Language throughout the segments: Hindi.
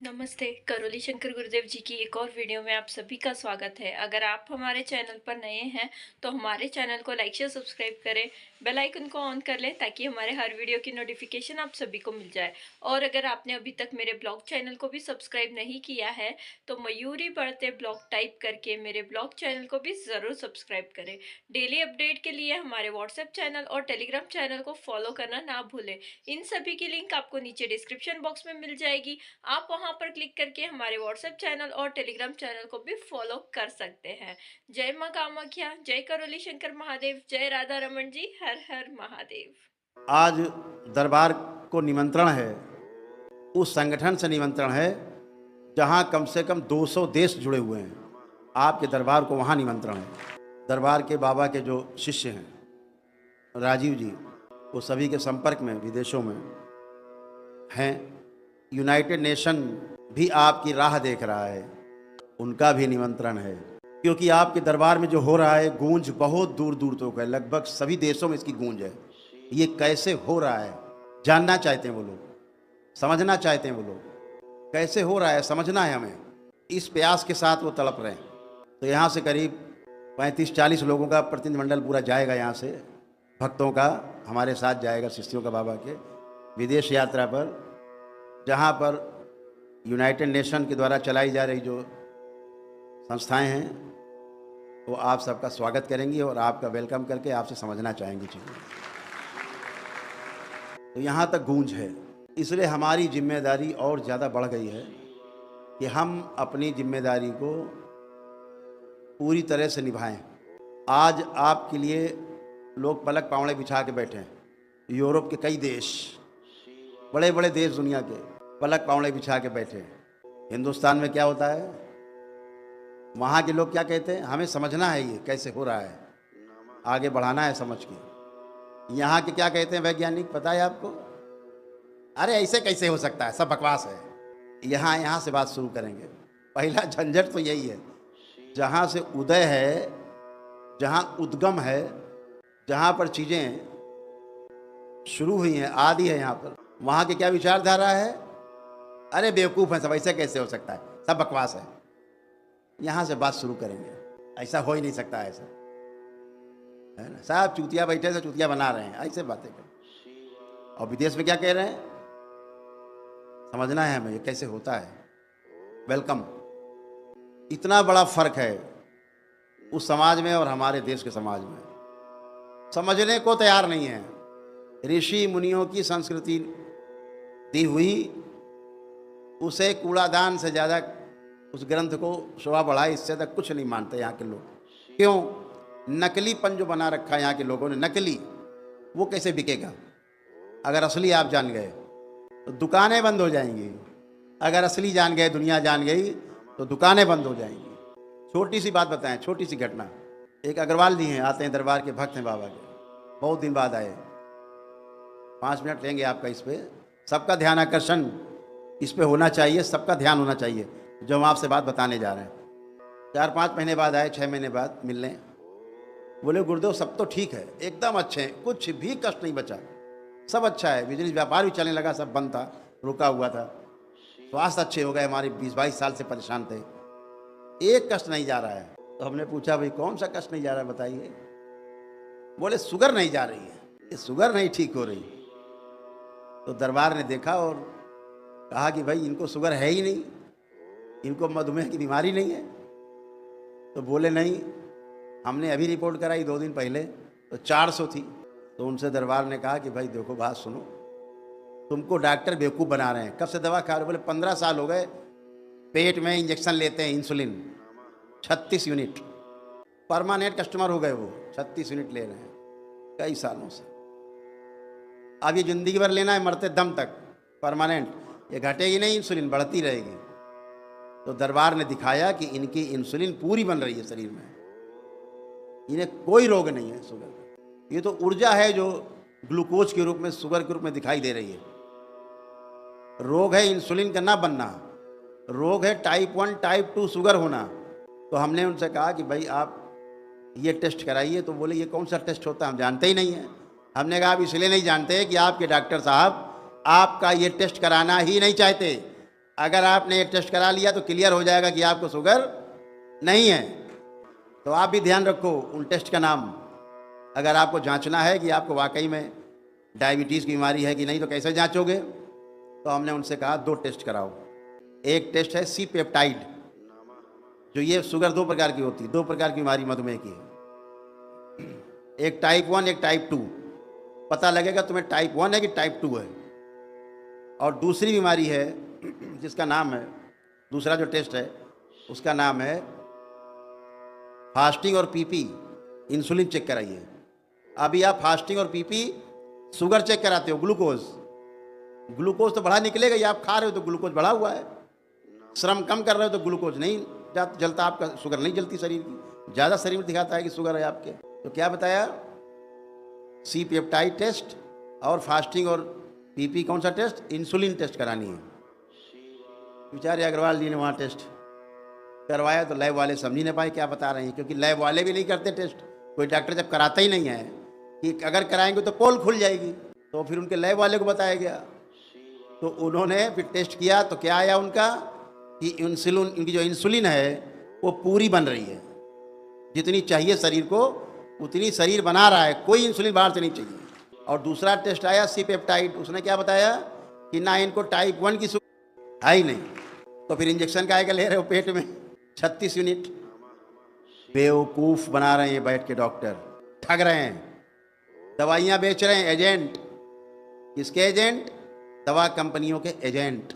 नमस्ते। करौली शंकर गुरुदेव जी की एक और वीडियो में आप सभी का स्वागत है। अगर आप हमारे चैनल पर नए हैं तो हमारे चैनल को लाइक शेयर सब्सक्राइब करें, बेल आइकन को ऑन कर लें ताकि हमारे हर वीडियो की नोटिफिकेशन आप सभी को मिल जाए। और अगर आपने अभी तक मेरे ब्लॉग चैनल को भी सब्सक्राइब नहीं किया है तो मयूरी बढ़ते ब्लॉग टाइप करके मेरे ब्लॉग चैनल को भी ज़रूर सब्सक्राइब करें। डेली अपडेट के लिए हमारे व्हाट्सएप चैनल और टेलीग्राम चैनल को फॉलो करना ना भूलें। इन सभी की लिंक आपको नीचे डिस्क्रिप्शन बॉक्स में मिल जाएगी। आप वहां पर क्लिक करके हमारे व्हाट्सएप चैनल और टेलीग्राम चैनल को भी फॉलो कर सकते हैं। जय मां कामाख्या, जय करौली शंकर महादेव, जय राधा रमन जी, हर हर महादेव। आज दरबार को निमंत्रण है, उस संगठन से निमंत्रण है जहां कम से कम 200 देश जुड़े हुए हैं। आपके दरबार को वहां निमंत्रण है। दरबार के बाबा के जो शिष्य हैं राजीव जी, वो सभी के संपर्क में विदेशों में हैं। यूनाइटेड नेशन भी आपकी राह देख रहा है, उनका भी निमंत्रण है, क्योंकि आपके दरबार में जो हो रहा है गूंज बहुत दूर दूर तक है। लगभग सभी देशों में इसकी गूंज है। ये कैसे हो रहा है जानना चाहते हैं वो लोग, समझना चाहते हैं वो लोग, कैसे हो रहा है समझना है हमें। इस प्रयास के साथ वो तड़प रहे हैं। तो यहाँ से करीब 35-40 लोगों का प्रतिनिधिमंडल पूरा जाएगा, यहाँ से भक्तों का हमारे साथ जाएगा, शिष्यों का बाबा के विदेश यात्रा पर, जहाँ पर यूनाइटेड नेशन के द्वारा चलाई जा रही जो संस्थाएं हैं वो आप सबका स्वागत करेंगी और आपका वेलकम करके आपसे समझना चाहेंगी चीज़ें। तो यहाँ तक गूंज है, इसलिए हमारी जिम्मेदारी और ज़्यादा बढ़ गई है कि हम अपनी जिम्मेदारी को पूरी तरह से निभाएं। आज आपके लिए लोग पलक पावड़े बिछा के बैठे हैं। यूरोप के कई देश, बड़े बड़े देश दुनिया के पलक पावड़े बिछा के बैठे हैं। हिंदुस्तान में क्या होता है, वहाँ के लोग क्या कहते हैं, हमें समझना है ये कैसे हो रहा है, आगे बढ़ाना है समझ के। यहाँ के क्या कहते हैं वैज्ञानिक, पता है आपको, अरे ऐसे कैसे हो सकता है, सब बकवास है। यहाँ से बात शुरू करेंगे। पहला झंझट तो यही है, जहाँ से उदय है, जहाँ उद्गम है, जहाँ पर चीज़ें शुरू हुई हैं, आदि है यहाँ पर, वहाँ की क्या विचारधारा है, अरे बेवकूफ़ हैं सब, ऐसे कैसे हो सकता है, सब बकवास है। यहाँ से बात शुरू करेंगे, ऐसा हो ही नहीं सकता, ऐसा है ना, साहब चूतिया बैठे से चूतिया बना रहे हैं, ऐसे बातें कर। और विदेश में क्या कह रहे हैं, समझना है हमें ये कैसे होता है। वेलकम। इतना बड़ा फर्क है उस समाज में और हमारे देश के समाज में, समझने को तैयार नहीं है। ऋषि मुनियों की संस्कृति दी हुई, उसे कूड़ादान से ज़्यादा उस ग्रंथ को शोभा बढ़ाए, इससे तक कुछ नहीं मानते यहाँ के लोग। क्यों? नकलीपन जो बना रखा है यहाँ के लोगों ने, नकली, वो कैसे बिकेगा। अगर असली आप जान गए तो दुकानें बंद हो जाएंगी। अगर असली जान गए, दुनिया जान गई, तो दुकानें बंद हो जाएंगी। छोटी सी बात बताएं, छोटी सी घटना। एक अग्रवाल जी हैं, आते हैं, दरबार के भक्त हैं बाबा के, बहुत दिन बाद आए। 5 मिनट लेंगे आपका इस पर। सबका ध्यान आकर्षण इस पर होना चाहिए, सबका ध्यान होना चाहिए जो हम आपसे बात बताने जा रहे हैं। 4-5 महीने बाद आए, 6 महीने बाद मिलने। बोले गुरुदेव सब तो ठीक है, एकदम अच्छे हैं, कुछ भी कष्ट नहीं बचा, सब अच्छा है, बिजनेस व्यापार भी चलने लगा, सब बंद था, रुका हुआ था, स्वास्थ्य अच्छे हो गए, हमारे 20-22 साल से परेशान थे, एक कष्ट नहीं जा रहा है। तो हमने पूछा भाई कौन सा कष्ट नहीं जा रहा है बताइए। बोले शुगर नहीं जा रही है, ये शुगर नहीं ठीक हो रही। तो दरबार ने देखा और कहा कि भाई इनको शुगर है ही नहीं, इनको मधुमेह की बीमारी नहीं है। तो बोले नहीं, हमने अभी रिपोर्ट कराई 2 दिन पहले, तो 400 थी। तो उनसे दरबार ने कहा कि भाई देखो बात सुनो, तुमको डॉक्टर बेवकूफ़ बना रहे हैं। कब से दवा खा रहे? बोले 15 साल हो गए, पेट में इंजेक्शन लेते हैं, इंसुलिन 36 यूनिट, परमानेंट कस्टमर हो गए वो, 36 यूनिट ले रहे हैं कई सालों से। अब ये ज़िंदगी भर लेना है, मरते दम तक, परमानेंट, ये घटेगी नहीं, इंसुलिन बढ़ती रहेगी। तो दरबार ने दिखाया कि इनकी इंसुलिन पूरी बन रही है शरीर में, इन्हें कोई रोग नहीं है शुगर का। ये तो ऊर्जा है जो ग्लूकोज के रूप में, शुगर के रूप में दिखाई दे रही है। रोग है इंसुलिन का ना बनना, रोग है टाइप 1 टाइप 2 शुगर होना। तो हमने उनसे कहा कि भाई आप ये टेस्ट कराइए। तो बोले ये कौन सा टेस्ट होता है, हम जानते ही नहीं है। हमने कहा आप इसलिए नहीं जानते कि आपके डॉक्टर साहब आपका ये टेस्ट कराना ही नहीं चाहते। अगर आपने ये टेस्ट करा लिया तो क्लियर हो जाएगा कि आपको शुगर नहीं है। तो आप भी ध्यान रखो उन टेस्ट का नाम। अगर आपको जांचना है कि आपको वाकई में डायबिटीज़ की बीमारी है कि नहीं, तो कैसे जांचोगे? तो हमने उनसे कहा 2 टेस्ट कराओ। एक टेस्ट है सी पेप्टाइड, जो ये शुगर 2 प्रकार की होती है, 2 प्रकार की बीमारी मधुमेह की है, एक टाइप 1 एक टाइप 2। पता लगेगा तुम्हें टाइप 1 है कि टाइप 2 है। और दूसरी बीमारी है जिसका नाम है, दूसरा जो टेस्ट है उसका नाम है फास्टिंग और पीपी इंसुलिन चेक कराइए। अभी आप फास्टिंग और पीपी शुगर चेक कराते हो, ग्लूकोज तो बढ़ा निकलेगा, ये आप खा रहे हो तो ग्लूकोज बढ़ा हुआ है, श्रम कम कर रहे हो तो ग्लूकोज नहीं जलता, आपका शुगर नहीं जलती शरीर की, ज़्यादा शरीर में दिखाता है कि शुगर है आपके। तो क्या बताया? सी पेप्टाइड टेस्ट और फास्टिंग और पीपी कौन सा टेस्ट? इंसुलिन टेस्ट करानी है। बेचारे अग्रवाल जी ने वहाँ टेस्ट करवाया तो लैब वाले समझ ही नहीं पाए क्या बता रहे हैं, क्योंकि लैब वाले भी नहीं करते टेस्ट। कोई डॉक्टर जब कराता ही नहीं है कि अगर कराएंगे तो पोल खुल जाएगी, तो फिर उनके लैब वाले को बताया गया। तो उन्होंने फिर टेस्ट किया तो क्या आया उनका कि इंसुलिन, इनकी जो इंसुलिन है वो पूरी बन रही है, जितनी चाहिए शरीर को उतनी शरीर बना रहा है, कोई इंसुलिन बाहर से नहीं चाहिए। और दूसरा टेस्ट आया सी पेप्टाइड, उसने क्या बताया कि ना इनको टाइप 1 की शुगर है ही नहीं। तो फिर इंजेक्शन का ले रहे हो पेट में 36 यूनिट। बेवकूफ़ बना रहे हैं बैठ के डॉक्टर, ठग रहे हैं, दवाइयाँ बेच रहे हैं, एजेंट। किसके एजेंट? दवा कंपनियों के एजेंट।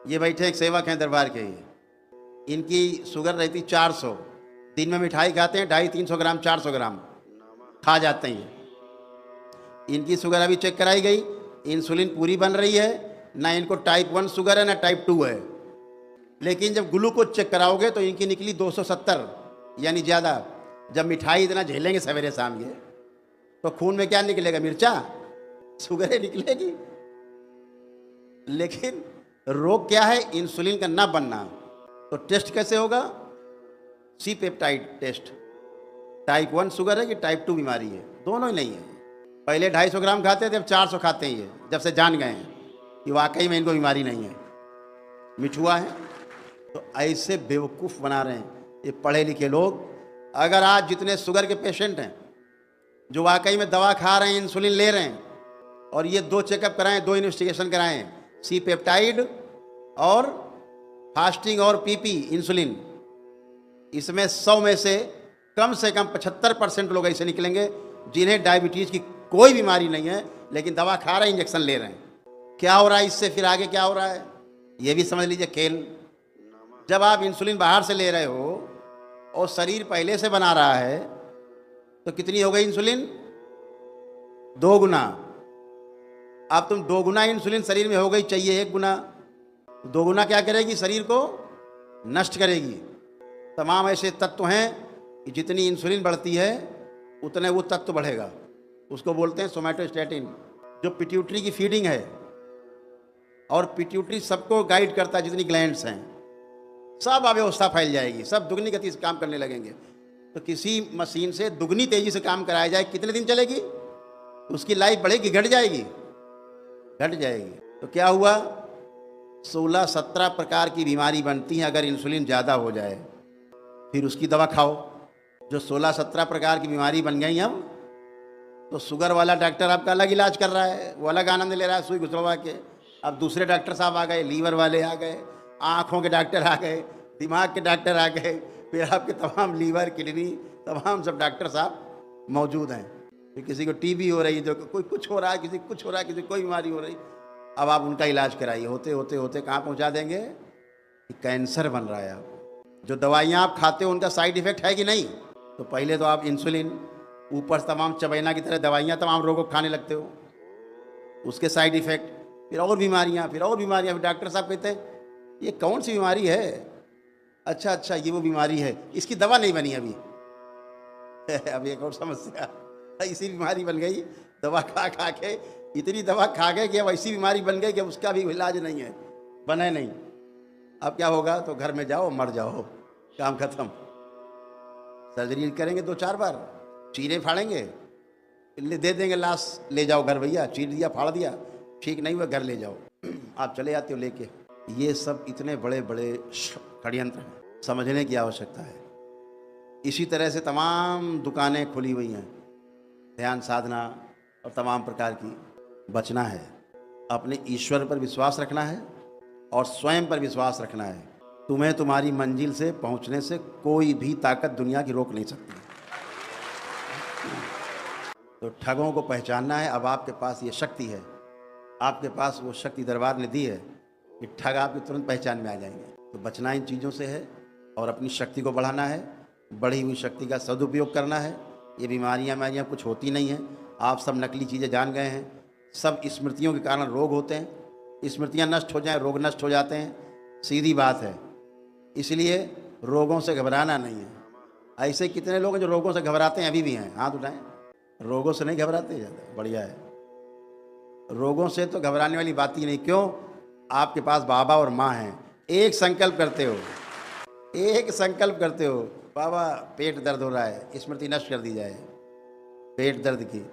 ये बैठे एक सेवक हैं दरबार के, इनकी शुगर रहती 400, दिन में मिठाई खाते हैं 250-300 ग्राम 400 ग्राम खा जाते हैं। इनकी शुगर अभी चेक कराई गई, इंसुलिन पूरी बन रही है, ना इनको टाइप 1 शुगर है ना टाइप 2 है। लेकिन जब ग्लूकोज चेक कराओगे तो इनकी निकली 270, यानी ज़्यादा। जब मिठाई इतना झेलेंगे सवेरे शाम ये, तो खून में क्या निकलेगा? मिर्चा, शुगर निकलेगी। लेकिन रोग क्या है? इंसुलिन का ना बनना। तो टेस्ट कैसे होगा? C peptide test. Type 1 sugar है कि टाइप 2 बीमारी है? दोनों ही नहीं है। पहले 250 ग्राम खाते थे, अब 400 खाते हैं ये, जब से जान गए हैं कि वाकई में इनको बीमारी नहीं है, मिठुआ है। तो ऐसे बेवकूफ़ बना रहे हैं ये पढ़े लिखे लोग। अगर आज जितने शुगर के पेशेंट हैं जो वाकई में दवा खा रहे हैं, इंसुलिन ले रहे हैं, और ये 2 चेकअप कराएं, 2 इन्वेस्टिगेशन कराएं, सी पेप्टाइड और फास्टिंग और पीपी इंसुलिन, इसमें 100 में से कम 75% लोग ऐसे निकलेंगे जिन्हें डायबिटीज़ की कोई बीमारी नहीं है, लेकिन दवा खा रहे हैं, इंजेक्शन ले रहे हैं। क्या हो रहा है इससे? फिर आगे क्या हो रहा है ये भी समझ लीजिए खेल। जब आप इंसुलिन बाहर से ले रहे हो और शरीर पहले से बना रहा है, तो कितनी हो गई इंसुलिन? 2 गुना। अब तुम 2 गुना इंसुलिन शरीर में हो गई, चाहिए 1 गुना। 2 गुना क्या करेगी? शरीर को नष्ट करेगी। तमाम ऐसे तत्व हैं कि जितनी इंसुलिन बढ़ती है उतने वो तत्व बढ़ेगा। उसको बोलते हैं सोमैटोस्टैटिन, जो पिट्यूटरी की फीडिंग है। और पिट्यूटरी सबको गाइड करता है, जितनी ग्लैंड्स हैं सब अव्यवस्था फैल जाएगी, सब दुगनी गति से काम करने लगेंगे। तो किसी मशीन से दुगनी तेजी से काम कराया जाए, कितने दिन चलेगी? उसकी लाइफ बढ़ेगी, घट जाएगी? घट जाएगी। तो क्या हुआ? 16-17 प्रकार की बीमारी बनती है अगर इंसुलिन ज़्यादा हो जाए। फिर उसकी दवा खाओ। जो 16-17 प्रकार की बीमारी बन गई अब, तो शुगर वाला डॉक्टर आपका अलग इलाज कर रहा है, वो अलग आनंद ले रहा है सुई घुसवा के। अब दूसरे डॉक्टर साहब आ गए, लीवर वाले आ गए, आँखों के डॉक्टर आ गए, दिमाग के डॉक्टर आ गए, फिर आपके तमाम लीवर, किडनी, तमाम सब डॉक्टर साहब मौजूद हैं। फिर किसी को टीबी हो रही है, जो कोई कुछ हो रहा है, किसी कुछ हो रहा है, किसी कोई बीमारी हो रही। अब आप उनका इलाज कराइए, होते होते होते कहाँ पहुँचा देंगे कि कैंसर बन रहा है। आप जो दवाइयाँ आप खाते हो उनका साइड इफ़ेक्ट है कि नहीं? तो पहले तो आप इंसुलिन, ऊपर तमाम चबैना की तरह दवाइयाँ तमाम रोगों को खाने लगते हो, उसके साइड इफ़ेक्ट, फिर और बीमारियाँ, फिर और बीमारियाँ। फिर डॉक्टर साहब कहते हैं ये कौन सी बीमारी है? अच्छा ये वो बीमारी है, इसकी दवा नहीं बनी अभी। अब एक और समस्या, ऐसी बीमारी बन गई, दवा खा खा के इतनी दवा खा गए कि अब ऐसी बीमारी बन गई कि उसका भी इलाज नहीं है, बने नहीं। अब क्या होगा? तो घर में जाओ, मर जाओ, काम खत्म। सर्जरी करेंगे 2-4 बार, चीरे फाड़ेंगे, दे देंगे लाश, ले जाओ घर भैया, चीर दिया, फाड़ दिया, ठीक नहीं हुआ घर ले जाओ। आप चले जाते हो लेके। ये सब इतने बड़े बड़े षड्यंत्र हैं, समझने की आवश्यकता है। इसी तरह से तमाम दुकानें खुली हुई हैं, ध्यान साधना और तमाम प्रकार की। बचना है, अपने ईश्वर पर विश्वास रखना है और स्वयं पर विश्वास रखना है। तुम्हें तुम्हारी मंजिल से पहुंचने से कोई भी ताकत दुनिया की रोक नहीं सकती। तो ठगों को पहचानना है। अब आपके पास ये शक्ति है, आपके पास वो शक्ति दरबार ने दी है कि ठग आपकी तुरंत पहचान में आ जाएंगे। तो बचना इन चीज़ों से है और अपनी शक्ति को बढ़ाना है, बढ़ी हुई शक्ति का सदुपयोग करना है। ये बीमारियाँ कुछ होती नहीं हैं, आप सब नकली चीज़ें जान गए हैं। सब स्मृतियों के कारण रोग होते हैं, स्मृतियाँ नष्ट हो जाएं रोग नष्ट हो जाते हैं, सीधी बात है। इसलिए रोगों से घबराना नहीं है। ऐसे कितने लोग हैं जो रोगों से घबराते हैं, अभी भी हैं, हाथ उठाएं। रोगों से नहीं घबराते ज़्यादा, बढ़िया है। रोगों से तो घबराने वाली बात ही नहीं। क्यों? आपके पास बाबा और माँ हैं। एक संकल्प करते हो, एक संकल्प करते हो, बाबा पेट दर्द हो रहा है, स्मृति नष्ट कर दी जाए पेट दर्द की।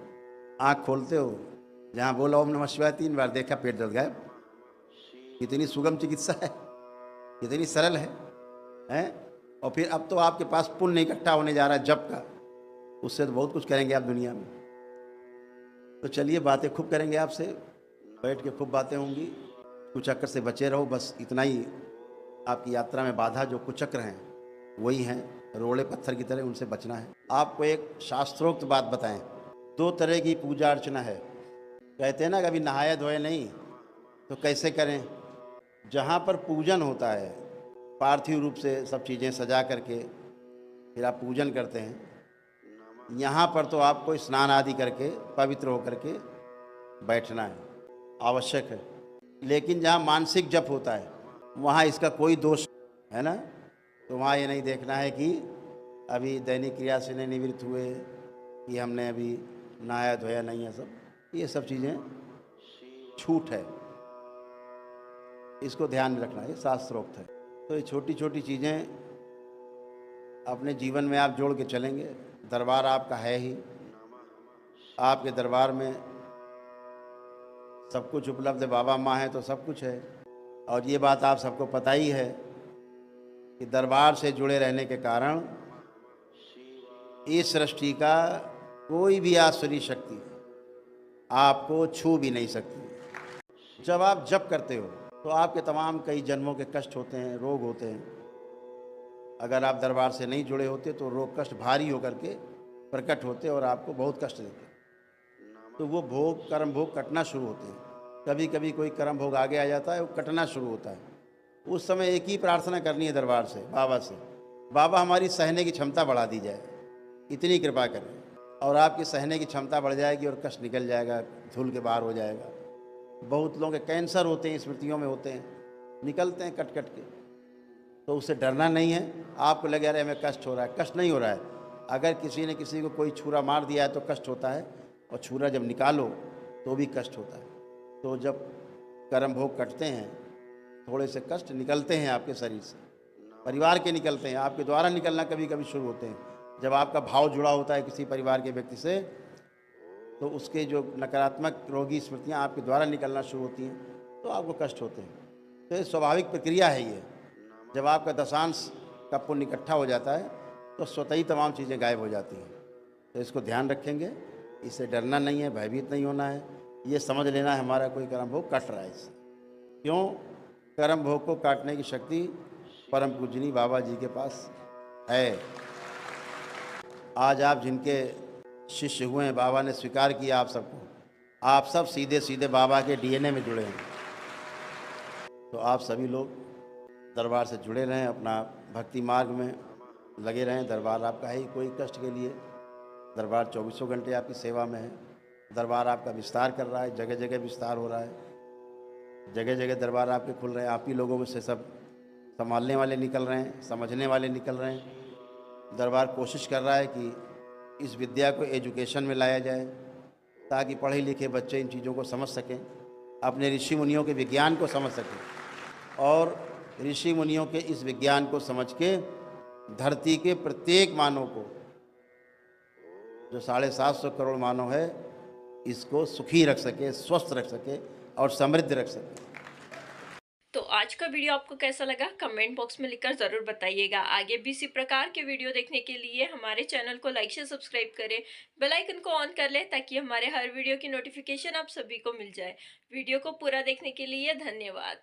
आँख खोलते हो, जहाँ बोला ओम नमः शिवाय 3 बार, देखा पेट दर्द गायब। कितनी सुगम चिकित्सा है, कितनी सरल है? और फिर अब तो आपके पास पुण्य इकट्ठा होने जा रहा है जप का, उससे तो बहुत कुछ करेंगे आप दुनिया में। तो चलिए बातें खूब करेंगे आपसे, बैठ के खूब बातें होंगी। कुचक्र से बचे रहो, बस इतना ही आपकी यात्रा में बाधा। जो कुचक्र हैं वही हैं, रोड़े पत्थर की तरह, उनसे बचना है। आपको एक शास्त्रोक्त बात बताएं, 2 तरह की पूजा अर्चना है। कहते हैं ना कभी नहाया धोए नहीं, तो कैसे करें? जहाँ पर पूजन होता है, पार्थिव रूप से सब चीज़ें सजा करके फिर आप पूजन करते हैं, यहाँ पर तो आपको स्नान आदि करके पवित्र होकर के बैठना है, आवश्यक है। लेकिन जहाँ मानसिक जप होता है वहाँ इसका कोई दोष है ना, तो वहाँ ये नहीं देखना है कि अभी दैनिक क्रिया से नहीं निवृत्त हुए, कि हमने अभी नहाया धोया नहीं है। ये सब चीज़ें छूट है, इसको ध्यान में रखना, ये शास्त्रोक्त है। तो ये छोटी छोटी चीज़ें अपने जीवन में आप जोड़ के चलेंगे। दरबार आपका है ही, आपके दरबार में सब कुछ उपलब्ध है। बाबा माँ है तो सब कुछ है। और ये बात आप सबको पता ही है कि दरबार से जुड़े रहने के कारण इस सृष्टि का कोई भी आसुरी शक्ति आपको छू भी नहीं सकती। जब आप जप करते हो तो आपके तमाम कई जन्मों के कष्ट होते हैं, रोग होते हैं। अगर आप दरबार से नहीं जुड़े होते तो रोग कष्ट भारी होकर के प्रकट होते और आपको बहुत कष्ट देते। तो वो भोग, कर्म भोग कटना शुरू होते हैं। कभी कभी कोई कर्म भोग आगे आ जाता है, वो कटना शुरू होता है। उस समय एक ही प्रार्थना करनी है दरबार से, बाबा से, बाबा हमारी सहने की क्षमता बढ़ा दी जाए, इतनी कृपा करें। और आपकी सहने की क्षमता बढ़ जाएगी और कष्ट निकल जाएगा, धुल के बाहर हो जाएगा। बहुत लोगों के कैंसर होते हैं, स्मृतियों में होते हैं, निकलते हैं कट कट के। तो उससे डरना नहीं है। आपको लगे अरे हमें कष्ट हो रहा है, कष्ट नहीं हो रहा है। अगर किसी ने किसी को कोई छुरा मार दिया है तो कष्ट होता है, और छुरा जब निकालो तो भी कष्ट होता है। तो जब कर्म भोग कटते हैं, थोड़े से कष्ट निकलते हैं आपके शरीर से, परिवार के निकलते हैं, आपके द्वारा निकलना कभी कभी शुरू होते हैं। जब आपका भाव जुड़ा होता है किसी परिवार के व्यक्ति से, तो उसके जो नकारात्मक रोगी स्मृतियाँ आपके द्वारा निकलना शुरू होती हैं, तो आपको कष्ट होते हैं। तो ये स्वाभाविक प्रक्रिया है। ये जब आपका दशांश का पुण्य इकट्ठा हो जाता है तो स्वतः ही तमाम चीज़ें गायब हो जाती हैं। तो इसको ध्यान रखेंगे, इससे डरना नहीं है, भयभीत नहीं होना है। ये समझ लेना है हमारा कोई कर्म भोग कट रहा है इससे। क्यों? कर्म भोग को काटने की शक्ति परम पूजनी बाबा जी के पास है। आज आप जिनके शिष्य हुए हैं, बाबा ने स्वीकार किया आप सबको, आप सब सीधे सीधे बाबा के डीएनए में जुड़े हैं। तो आप सभी लोग दरबार से जुड़े रहें, अपना भक्ति मार्ग में लगे रहें। दरबार आपका है ही, कोई कष्ट के लिए। दरबार 24 घंटे आपकी सेवा में है। दरबार आपका विस्तार कर रहा है, जगह जगह विस्तार हो रहा है, जगह जगह दरबार आपके खुल रहे हैं। आप ही लोगों में से सब संभालने वाले निकल रहे हैं, समझने वाले निकल रहे हैं। दरबार कोशिश कर रहा है कि इस विद्या को एजुकेशन में लाया जाए, ताकि पढ़े लिखे बच्चे इन चीज़ों को समझ सकें, अपने ऋषि मुनियों के विज्ञान को समझ सकें। और ऋषि मुनियों के इस विज्ञान को समझ के धरती के प्रत्येक मानव को, जो 750 करोड़ मानव है, इसको सुखी रख सके, स्वस्थ रख सके और समृद्ध रख सके। तो आज का वीडियो आपको कैसा लगा कमेंट बॉक्स में लिखकर ज़रूर बताइएगा। आगे भी इसी प्रकार के वीडियो देखने के लिए हमारे चैनल को लाइक शेयर सब्सक्राइब करें, बेल आइकन को ऑन कर लें ताकि हमारे हर वीडियो की नोटिफिकेशन आप सभी को मिल जाए। वीडियो को पूरा देखने के लिए धन्यवाद।